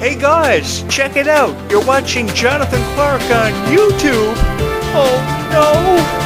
Hey guys, check it out. You're watching Jonathan Clarke on YouTube. Oh no!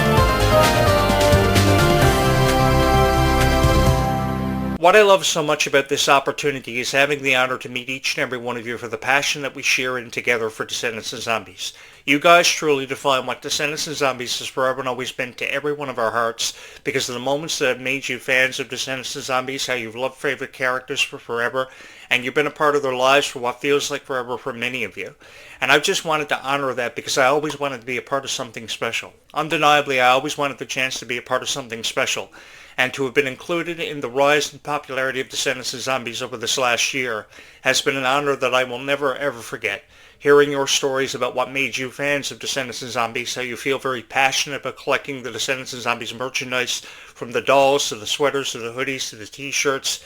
What I love so much about this opportunity is having the honor to meet each and every one of you for the passion that we share in together for Descendants and Zombies. You guys truly define what Descendants and Zombies has forever and always been to every one of our hearts, because of the moments that have made you fans of Descendants and Zombies, how you've loved favorite characters for forever, and you've been a part of their lives for what feels like forever for many of you. And I've just wanted to honor that because I always wanted to be a part of something special. Undeniably, I always wanted the chance to be a part of something special. And to have been included in the rise in popularity of Descendants and Zombies over this last year has been an honor that I will never ever forget. Hearing your stories about what made you fans of Descendants and Zombies, how you feel very passionate about collecting the Descendants and Zombies merchandise, from the dolls to the sweaters to the hoodies to the t-shirts.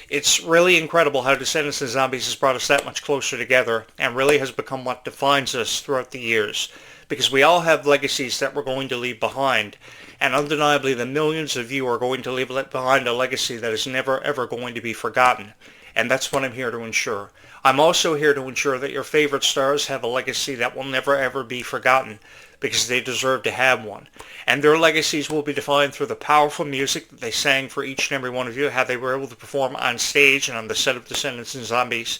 It's really incredible how Descendants and Zombies has brought us that much closer together and really has become what defines us throughout the years. Because we all have legacies that we're going to leave behind. And undeniably, the millions of you are going to leave behind a legacy that is never ever going to be forgotten. And that's what I'm here to ensure. I'm also here to ensure that your favorite stars have a legacy that will never ever be forgotten, because they deserve to have one. And their legacies will be defined through the powerful music that they sang for each and every one of you, how they were able to perform on stage and on the set of Descendants and Zombies.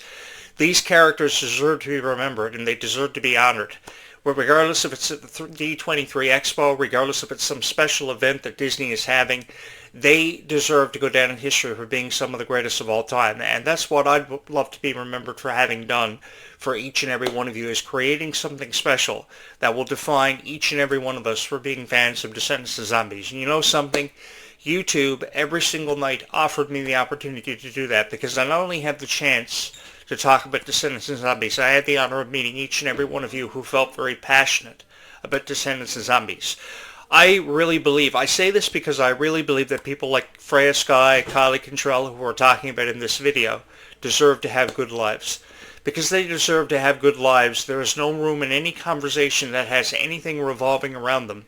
These characters deserve to be remembered, and they deserve to be honored. Regardless if it's at the D23 Expo, regardless if it's some special event that Disney is having, they deserve to go down in history for being some of the greatest of all time. And that's what I'd love to be remembered for having done for each and every one of you, is creating something special that will define each and every one of us for being fans of Descendants and Zombies. And you know something? YouTube every single night offered me the opportunity to do that, because I not only had the chance to talk about Descendants and Zombies, I had the honor of meeting each and every one of you who felt very passionate about Descendants and Zombies. I really believe, I say this because I really believe that people like Freya, Skye, Clarke, who we're talking about in this video, deserve to have good lives. Because they deserve to have good lives, there is no room in any conversation that has anything revolving around them.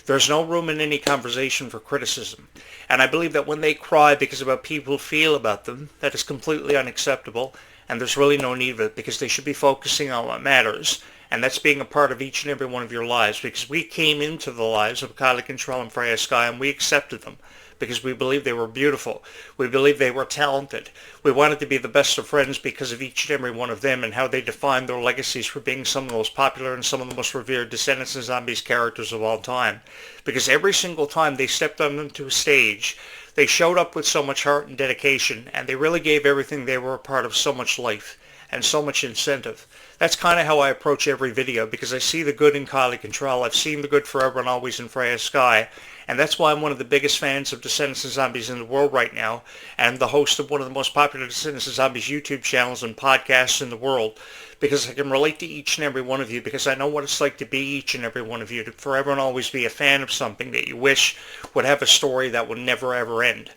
There's no room in any conversation for criticism. And I believe that when they cry because of how people feel about them, that is completely unacceptable, and there's really no need of it, because they should be focusing on what matters, and that's being a part of each and every one of your lives, because we came into the lives of Clarke and Freya, Skye, and we accepted them, because we believed they were beautiful. We believed they were talented. We wanted to be the best of friends because of each and every one of them and how they defined their legacies for being some of the most popular and some of the most revered Descendants and Zombies characters of all time. Because every single time they stepped onto a stage, they showed up with so much heart and dedication, and they really gave everything they were a part of so much life and so much incentive. That's kind of how I approach every video, because I see the good in Clarke and I've seen the good forever and always in Freya, Skye, and that's why I'm one of the biggest fans of Descendants and Zombies in the world right now, and the host of one of the most popular Descendants and Zombies YouTube channels and podcasts in the world, because I can relate to each and every one of you, because I know what it's like to be each and every one of you, to forever and always be a fan of something that you wish would have a story that would never ever end.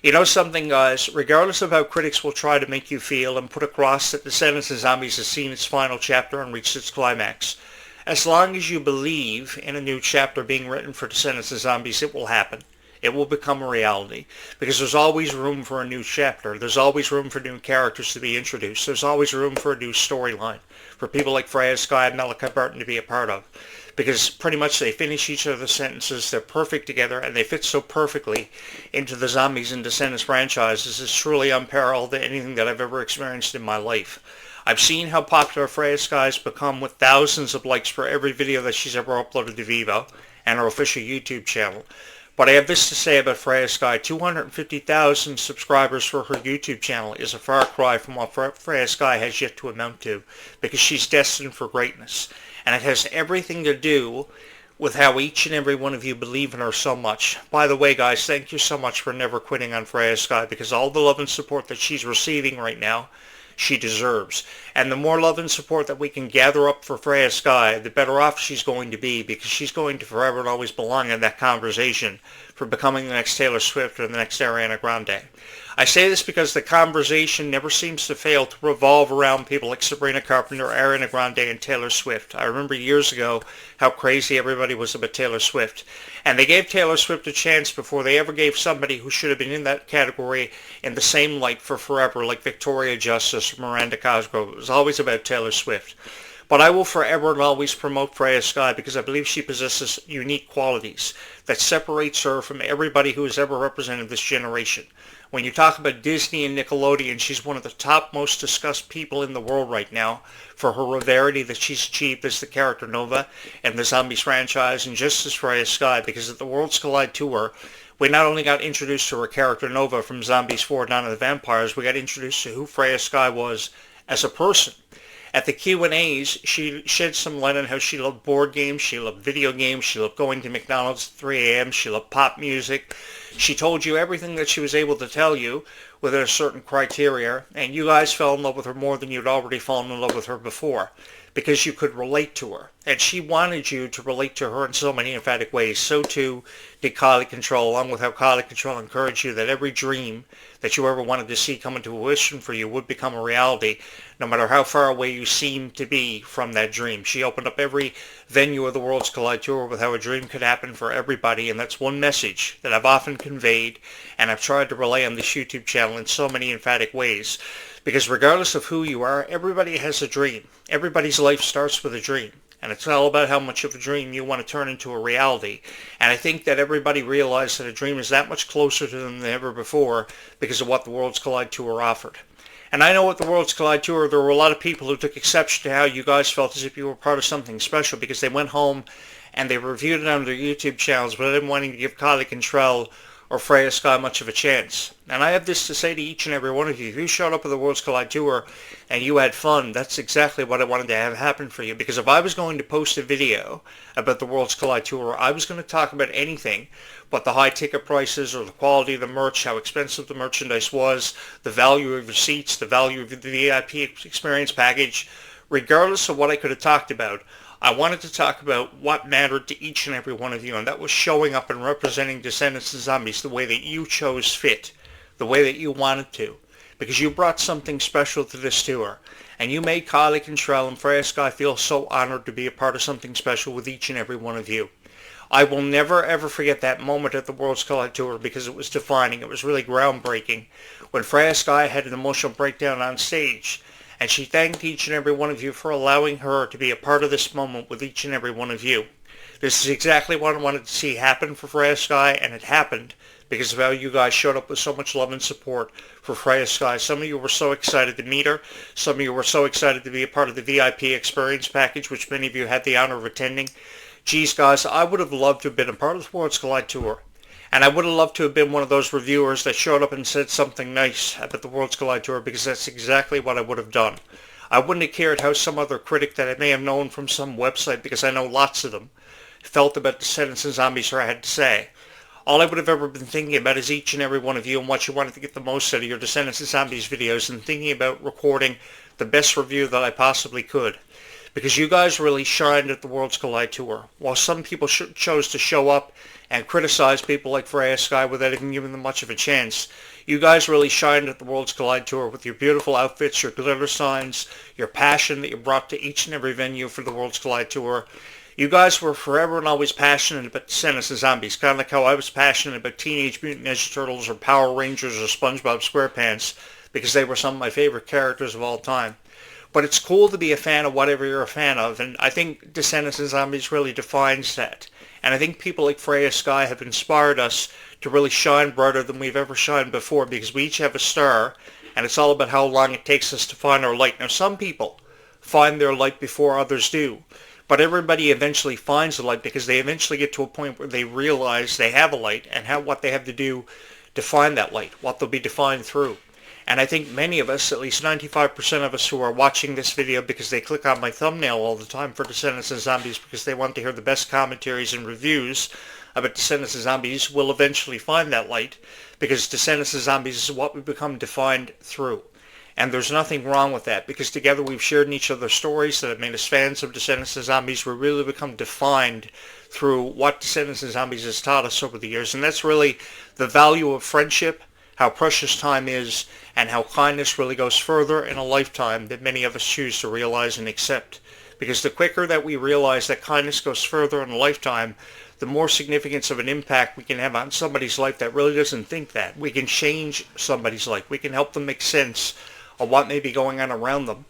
You know something, guys? Regardless of how critics will try to make you feel and put across that Descendants and Zombies has seen its final chapter and reached its climax, as long as you believe in a new chapter being written for Descendants and Zombies, it will happen. It will become a reality, because there's always room for a new chapter. There's always room for new characters to be introduced. There's always room for a new storyline for people like Freya, Skye, and Barton to be a part of. Because pretty much they finish each other's sentences, they're perfect together, and they fit so perfectly into the Zombies and Descendants franchises. It's truly unparalleled to anything that I've ever experienced in my life. I've seen how popular Freya Skye's become, with thousands of likes for every video that she's ever uploaded to Vivo and her official YouTube channel. But I have this to say about Freya Skye: 250,000 subscribers for her YouTube channel is a far cry from what Freya Skye has yet to amount to, because she's destined for greatness. And it has everything to do with how each and every one of you believe in her so much. By the way, guys, thank you so much for never quitting on Freya Skye, because all the love and support that she's receiving right now, she deserves. And the more love and support that we can gather up for Freya Skye, the better off she's going to be, because she's going to forever and always belong in that conversation for becoming the next Taylor Swift or the next Ariana Grande. I say this because the conversation never seems to fail to revolve around people like Sabrina Carpenter, Ariana Grande, and Taylor Swift. I remember years ago how crazy everybody was about Taylor Swift. And they gave Taylor Swift a chance before they ever gave somebody who should have been in that category in the same light for forever, like Victoria Justice or Miranda Cosgrove. It was always about Taylor Swift. But I will forever and always promote Freya Skye because I believe she possesses unique qualities that separates her from everybody who has ever represented this generation. When you talk about Disney and Nickelodeon, she's one of the top most discussed people in the world right now for her rarity that she's achieved as the character Nova and the Zombies franchise, and just as Freya Skye, because at the Worlds Collide Tour, we not only got introduced to her character Nova from Zombies 4 Dawn of the Vampires, we got introduced to who Freya Skye was as a person. At the Q&As, she shed some light on how she loved board games, she loved video games, she loved going to McDonald's at 3 a.m., she loved pop music. She told you everything that she was able to tell you within a certain criteria, and you guys fell in love with her more than you'd already fallen in love with her before, because you could relate to her. And she wanted you to relate to her in so many emphatic ways. So too did Kylie Control, along with how Kylie Control encouraged you that every dream that you ever wanted to see come into fruition for you would become a reality, no matter how far away you seemed to be from that dream. She opened up every venue of the Worlds Collide Tour with how a dream could happen for everybody, and that's one message that I've often conveyed, and I've tried to relay on this YouTube channel in so many emphatic ways. Because regardless of who you are, everybody has a dream. Everybody's life starts with a dream. And it's all about how much of a dream you want to turn into a reality. And I think that everybody realized that a dream is that much closer to them than ever before because of what the Worlds Collide Tour offered. And I know at the Worlds Collide Tour, there were a lot of people who took exception to how you guys felt as if you were part of something special because they went home and they reviewed it on their YouTube channels without wanting to give Kylie Control or Freya Skye much of a chance. And I have this to say to each and every one of you. If you showed up at the Worlds Collide Tour and you had fun, that's exactly what I wanted to have happen for you. Because if I was going to post a video about the Worlds Collide Tour, I was going to talk about anything but the high ticket prices or the quality of the merch, how expensive the merchandise was, the value of your seats, the value of the VIP experience package. Regardless of what I could have talked about, I wanted to talk about what mattered to each and every one of you, and that was showing up and representing Descendants and Zombies the way that you chose fit, the way that you wanted to, because you brought something special to this tour, and you made Kylie Control and Freya Skye feel so honored to be a part of something special with each and every one of you. I will never ever forget that moment at the Worlds Collide Tour because it was defining. It was really groundbreaking when Freya Skye had an emotional breakdown on stage. And she thanked each and every one of you for allowing her to be a part of this moment with each and every one of you. This is exactly what I wanted to see happen for Freya Skye, and it happened because of how you guys showed up with so much love and support for Freya Skye. Some of you were so excited to meet her. Some of you were so excited to be a part of the VIP experience package, which many of you had the honor of attending. Geez, guys, I would have loved to have been a part of the Worlds Collide Tour. And I would have loved to have been one of those reviewers that showed up and said something nice about the Worlds Collide Tour because that's exactly what I would have done. I wouldn't have cared how some other critic that I may have known from some website, because I know lots of them, felt about Descendants and Zombies or I had to say. All I would have ever been thinking about is each and every one of you and what you wanted to get the most out of your Descendants and Zombies videos and thinking about recording the best review that I possibly could. Because you guys really shined at the Worlds Collide Tour. While some people chose to show up and criticize people like Freya Skye without even giving them much of a chance, you guys really shined at the Worlds Collide Tour with your beautiful outfits, your glitter signs, your passion that you brought to each and every venue for the Worlds Collide Tour. You guys were forever and always passionate about Descendants and Zombies, kind of like how I was passionate about Teenage Mutant Ninja Turtles or Power Rangers or SpongeBob SquarePants, because they were some of my favorite characters of all time. But it's cool to be a fan of whatever you're a fan of, and I think Descendants and Zombies really defines that. And I think people like Freya Skye have inspired us to really shine brighter than we've ever shined before, because we each have a star, and it's all about how long it takes us to find our light. Now, some people find their light before others do, but everybody eventually finds the light because they eventually get to a point where they realize they have a light and what they have to do to find that light, what they'll be defined through. And I think many of us, at least 95% of us who are watching this video because they click on my thumbnail all the time for Descendants and Zombies because they want to hear the best commentaries and reviews about Descendants and Zombies, will eventually find that light, because Descendants and Zombies is what we become defined through. And there's nothing wrong with that, because together we've shared in each other's stories that have made us fans of Descendants and Zombies. We really become defined through what Descendants and Zombies has taught us over the years. And that's really the value of friendship, how precious time is, and how kindness really goes further in a lifetime than many of us choose to realize and accept. Because the quicker that we realize that kindness goes further in a lifetime, the more significance of an impact we can have on somebody's life that really doesn't think that. We can change somebody's life. We can help them make sense of what may be going on around them.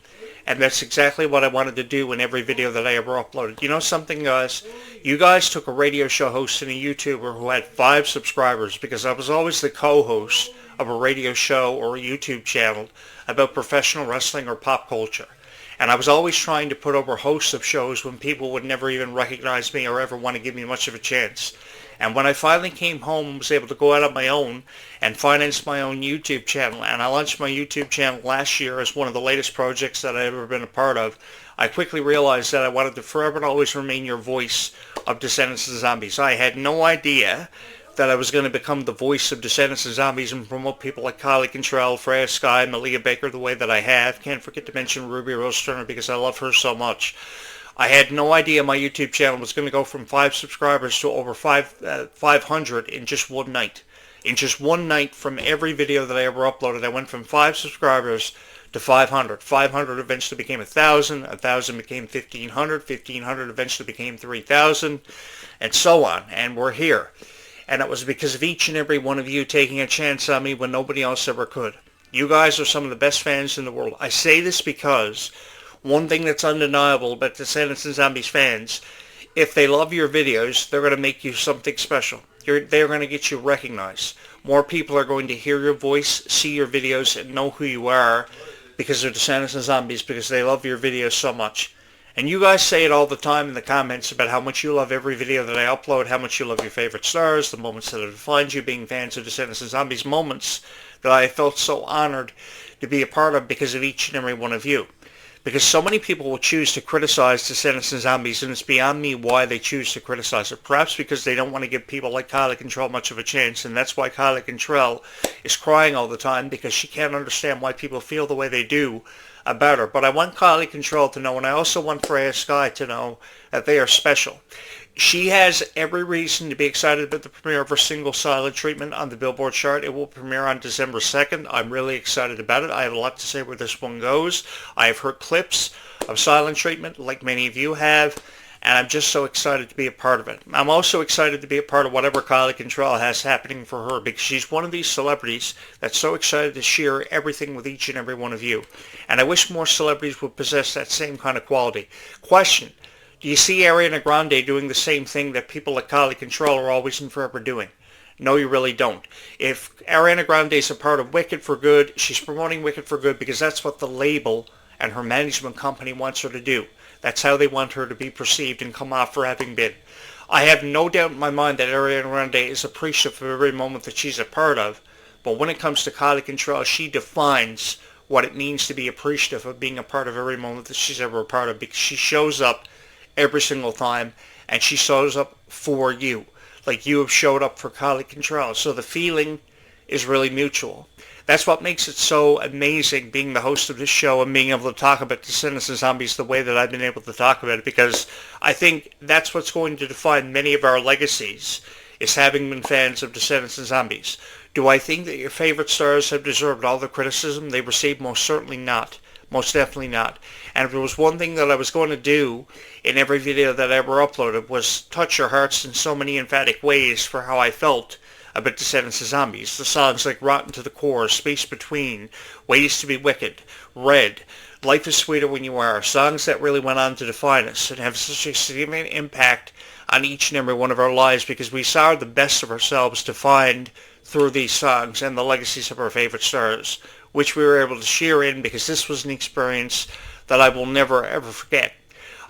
And that's exactly what I wanted to do in every video that I ever uploaded. You know something, guys? You guys took a radio show host and a YouTuber who had 5 subscribers, because I was always the co-host of a radio show or a YouTube channel about professional wrestling or pop culture. And I was always trying to put over hosts of shows when people would never even recognize me or ever want to give me much of a chance. And when I finally came home and was able to go out on my own and finance my own YouTube channel, and I launched my YouTube channel last year as one of the latest projects that I've ever been a part of, I quickly realized that I wanted to forever and always remain your voice of Descendants and Zombies. I had no idea that I was going to become the voice of Descendants and Zombies and promote people like Clarke, Freya, Skye, Malia Baker the way that I have. Can't forget to mention Ruby Rose Turner because I love her so much. I had no idea my YouTube channel was going to go from 5 subscribers to over 500 in just one night. In just one night, from every video that I ever uploaded, I went from 5 subscribers to 500. 500 eventually became 1,000. 1,000 became 1,500. 1,500 eventually became 3,000, and so on. And we're here. And it was because of each and every one of you taking a chance on me when nobody else ever could. You guys are some of the best fans in the world. I say this because one thing that's undeniable about Descendants and Zombies fans, if they love your videos, they're going to make you something special. They're going to get you recognized. More people are going to hear your voice, see your videos, and know who you are because they're Descendants and Zombies, because they love your videos so much. And you guys say it all the time in the comments about how much you love every video that I upload, how much you love your favorite stars, the moments that have defined you, being fans of Descendants and Zombies, moments that I felt so honored to be a part of because of each and every one of you. Because so many people will choose to criticize Descendants and Zombies, and it's beyond me why they choose to criticize it. Perhaps because they don't want to give people like Clarke much of a chance, and that's why Clarke is crying all the time, because she can't understand why people feel the way they do about her. But I want Clarke to know, and I also want Freya Skye to know, that they are special. She has every reason to be excited about the premiere of her single Silent Treatment on the Billboard chart. It will premiere on December 2nd. I'm really excited about it. I have a lot to say where this one goes. I have heard clips of Silent Treatment, like many of you have, and I'm just so excited to be a part of it. I'm also excited to be a part of whatever Clarke has happening for her, because she's one of these celebrities that's so excited to share everything with each and every one of you. And I wish more celebrities would possess that same kind of quality. Question: do you see Ariana Grande doing the same thing that people like Clarke are always and forever doing? No, you really don't. If Ariana Grande is a part of Wicked for Good, she's promoting Wicked for Good because that's what the label and her management company wants her to do. That's how they want her to be perceived and come off for having been. I have no doubt in my mind that Ariana Grande is appreciative of every moment that she's a part of, but when it comes to Clarke, she defines what it means to be appreciative of being a part of every moment that she's ever a part of, because she shows up every single time, and she shows up for you, like you have showed up for Clarke. So the feeling is really mutual. That's what makes it so amazing being the host of this show and being able to talk about Descendants and Zombies the way that I've been able to talk about it, because I think that's what's going to define many of our legacies, is having been fans of Descendants and Zombies. Do I think that your favorite stars have deserved all the criticism they received? Most certainly not. Most definitely not. And if there was one thing that I was going to do in every video that I ever uploaded, was touch your hearts in so many emphatic ways for how I felt about Descendants of Zombies. The songs like Rotten to the Core, Space Between, Ways to be Wicked, Red, Life is Sweeter When You Are, songs that really went on to define us and have such a significant impact on each and every one of our lives, because we saw the best of ourselves defined through these songs and the legacies of our favorite stars, which we were able to share in, because this was an experience that I will never ever forget.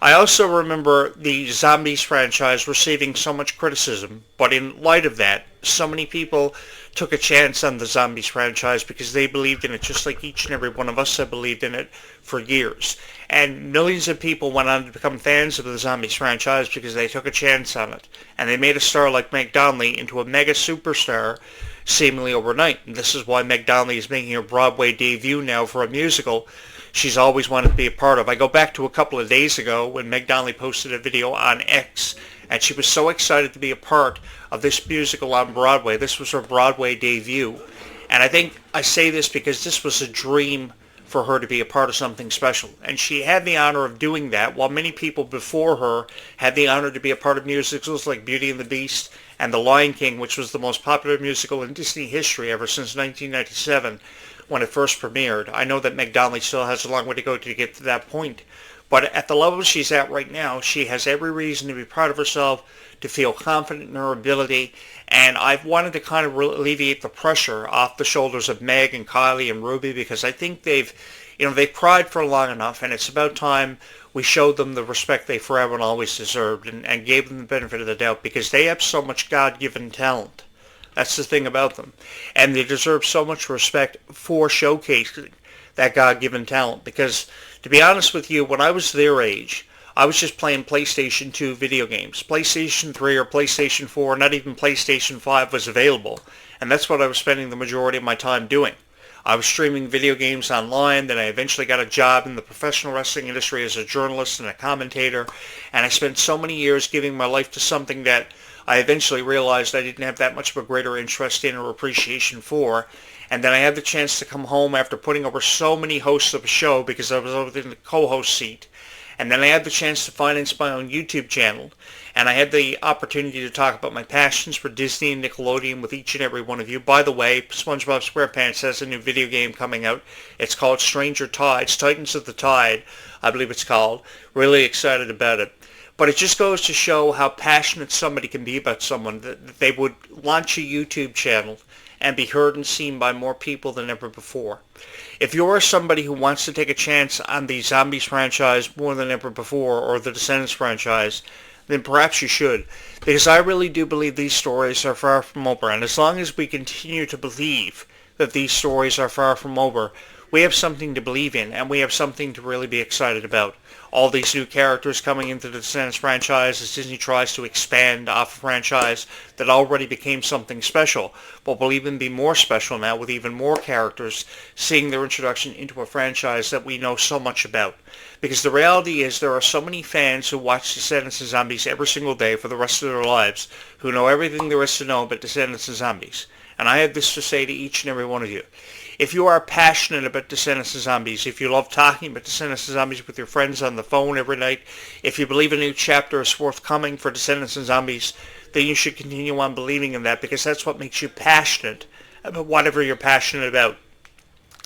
I also remember the Zombies franchise receiving so much criticism, but in light of that, so many people took a chance on the Zombies franchise because they believed in it, just like each and every one of us have believed in it for years. And millions of people went on to become fans of the Zombies franchise because they took a chance on it. And they made a star like Meg Donnelly into a mega superstar seemingly overnight. And this is why Meg Donnelly is making her Broadway debut now for a musical she's always wanted to be a part of. I go back to a couple of days ago when Meg Donnelly posted a video on X, and she was so excited to be a part of this musical on Broadway. This was her Broadway debut. And I think I say this because this was a dream for her to be a part of something special. And she had the honor of doing that, while many people before her had the honor to be a part of musicals like Beauty and the Beast and The Lion King, which was the most popular musical in Disney history ever since 1997 when it first premiered. I know that Meg Donnelly still has a long way to go to get to that point. But at the level she's at right now, she has every reason to be proud of herself, to feel confident in her ability, and I've wanted to kind of alleviate the pressure off the shoulders of Meg and Kylie and Ruby, because I think they've cried for long enough, and it's about time we showed them the respect they forever and always deserved, and gave them the benefit of the doubt, because they have so much God-given talent. That's the thing about them. And they deserve so much respect for showcasing that God-given talent, because to be honest with you, when I was their age, I was just playing PlayStation 2 video games. PlayStation 3 or PlayStation 4, not even PlayStation 5 was available. And that's what I was spending the majority of my time doing. I was streaming video games online, then I eventually got a job in the professional wrestling industry as a journalist and a commentator, and I spent so many years giving my life to something that I eventually realized I didn't have that much of a greater interest in or appreciation for. And then I had the chance to come home after putting over so many hosts of a show because I was over in the co-host seat. And then I had the chance to finance my own YouTube channel. And I had the opportunity to talk about my passions for Disney and Nickelodeon with each and every one of you. By the way, SpongeBob SquarePants has a new video game coming out. It's called Stranger Tides, Titans of the Tide, I believe it's called. Really excited about it. But it just goes to show how passionate somebody can be about someone, that they would launch a YouTube channel and be heard and seen by more people than ever before. If you're somebody who wants to take a chance on the Zombies franchise more than ever before, or the Descendants franchise, then perhaps you should. Because I really do believe these stories are far from over. And as long as we continue to believe that these stories are far from over, we have something to believe in, and we have something to really be excited about. All these new characters coming into the Descendants franchise as Disney tries to expand off a franchise that already became something special, but will even be more special now with even more characters seeing their introduction into a franchise that we know so much about. Because the reality is there are so many fans who watch Descendants and Zombies every single day for the rest of their lives who know everything there is to know about Descendants and Zombies. And I have this to say to each and every one of you. If you are passionate about Descendants and Zombies, if you love talking about Descendants and Zombies with your friends on the phone every night, if you believe a new chapter is forthcoming for Descendants and Zombies, then you should continue on believing in that, because that's what makes you passionate about whatever you're passionate about.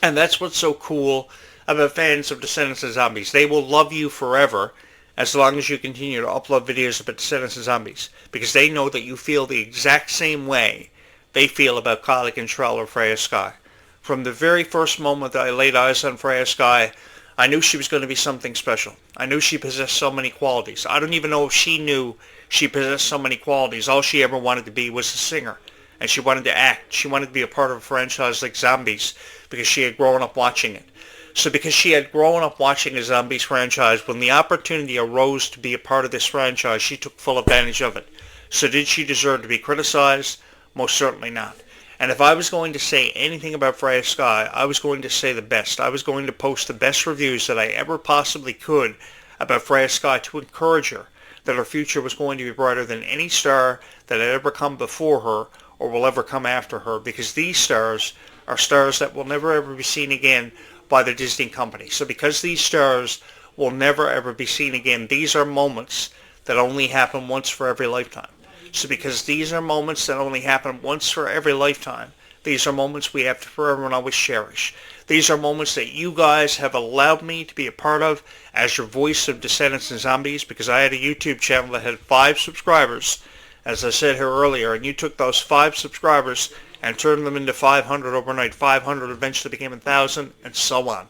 And that's what's so cool about fans of Descendants and Zombies. They will love you forever as long as you continue to upload videos about Descendants and Zombies, because they know that you feel the exact same way they feel about Clarke and Trell or Freya Skye. From the very first moment that I laid eyes on Freya Skye, I knew she was going to be something special. I knew she possessed so many qualities. I don't even know if she knew she possessed so many qualities. All she ever wanted to be was a singer. And she wanted to act. She wanted to be a part of a franchise like Zombies because she had grown up watching it. So because she had grown up watching a Zombies franchise, when the opportunity arose to be a part of this franchise, she took full advantage of it. So did she deserve to be criticized? Most certainly not. And if I was going to say anything about Freya Skye, I was going to say the best. I was going to post the best reviews that I ever possibly could about Freya Skye to encourage her that her future was going to be brighter than any star that had ever come before her or will ever come after her, because these stars are stars that will never ever be seen again by the Disney company. So because these stars will never ever be seen again, these are moments that only happen once for every lifetime. So because these are moments that only happen once for every lifetime, these are moments we have to forever and always cherish. These are moments that you guys have allowed me to be a part of as your voice of Descendants and Zombies, because I had a YouTube channel that had 5 subscribers, as I said here earlier, and you took those 5 subscribers and turned them into 500 overnight. 500 eventually became 1,000, and so on.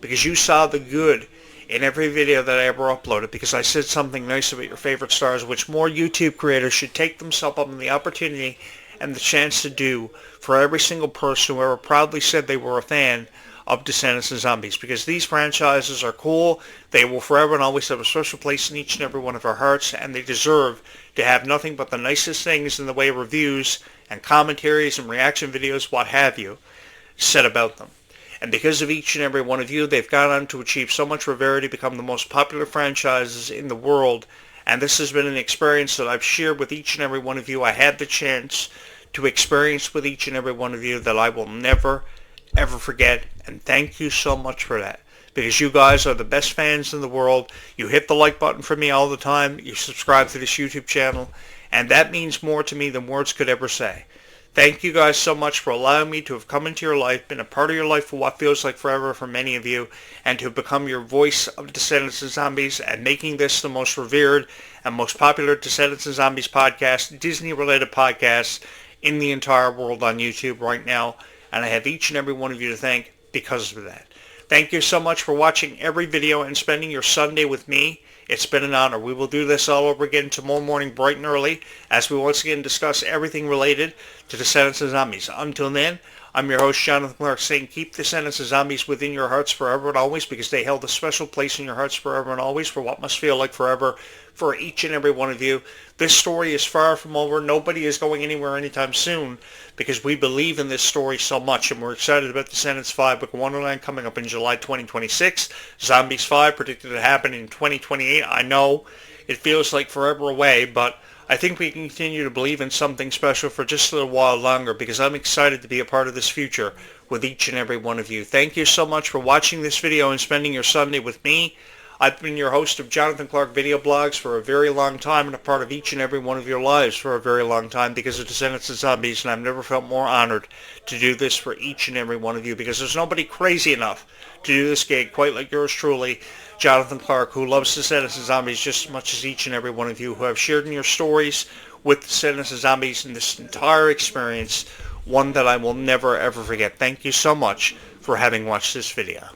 Because you saw the good in every video that I ever uploaded, because I said something nice about your favorite stars, which more YouTube creators should take themselves up on the opportunity and the chance to do for every single person who ever proudly said they were a fan of Descendants and Zombies, because these franchises are cool. They will forever and always have a special place in each and every one of our hearts, and they deserve to have nothing but the nicest things in the way of reviews and commentaries and reaction videos, what have you, said about them. And because of each and every one of you, they've gone on to achieve so much rarity, become the most popular franchises in the world. And this has been an experience that I've shared with each and every one of you. I had the chance to experience with each and every one of you that I will never, ever forget. And thank you so much for that. Because you guys are the best fans in the world. You hit the like button for me all the time. You subscribe to this YouTube channel. And that means more to me than words could ever say. Thank you guys so much for allowing me to have come into your life, been a part of your life for what feels like forever for many of you, and to have become your voice of Descendants and Zombies, and making this the most revered and most popular Descendants and Zombies podcast, Disney-related podcast in the entire world on YouTube right now. And I have each and every one of you to thank because of that. Thank you so much for watching every video and spending your Sunday with me. It's been an honor. We will do this all over again tomorrow morning bright and early as we once again discuss everything related to Descendants and Zombies. Until then, I'm your host, Jonathan Clarke, saying keep Descendants and Zombies within your hearts forever and always, because they held a special place in your hearts forever and always for what must feel like forever for each and every one of you. This story is far from over. Nobody is going anywhere anytime soon because we believe in this story so much, and we're excited about Descendants 5, Book 109 coming up in July 2026. Zombies 5 predicted to happen in 2028. I know it feels like forever away, but I think we can continue to believe in something special for just a little while longer because I'm excited to be a part of this future with each and every one of you. Thank you so much for watching this video and spending your Sunday with me. I've been your host of Jonathan Clarke Video Blogs for a very long time and a part of each and every one of your lives for a very long time because of Descendants and Zombies, and I've never felt more honored to do this for each and every one of you because there's nobody crazy enough to do this gig quite like yours truly, Jonathan Clarke, who loves Descendants and Zombies just as much as each and every one of you who have shared in your stories with Descendants and Zombies in this entire experience, one that I will never ever forget. Thank you so much for having watched this video.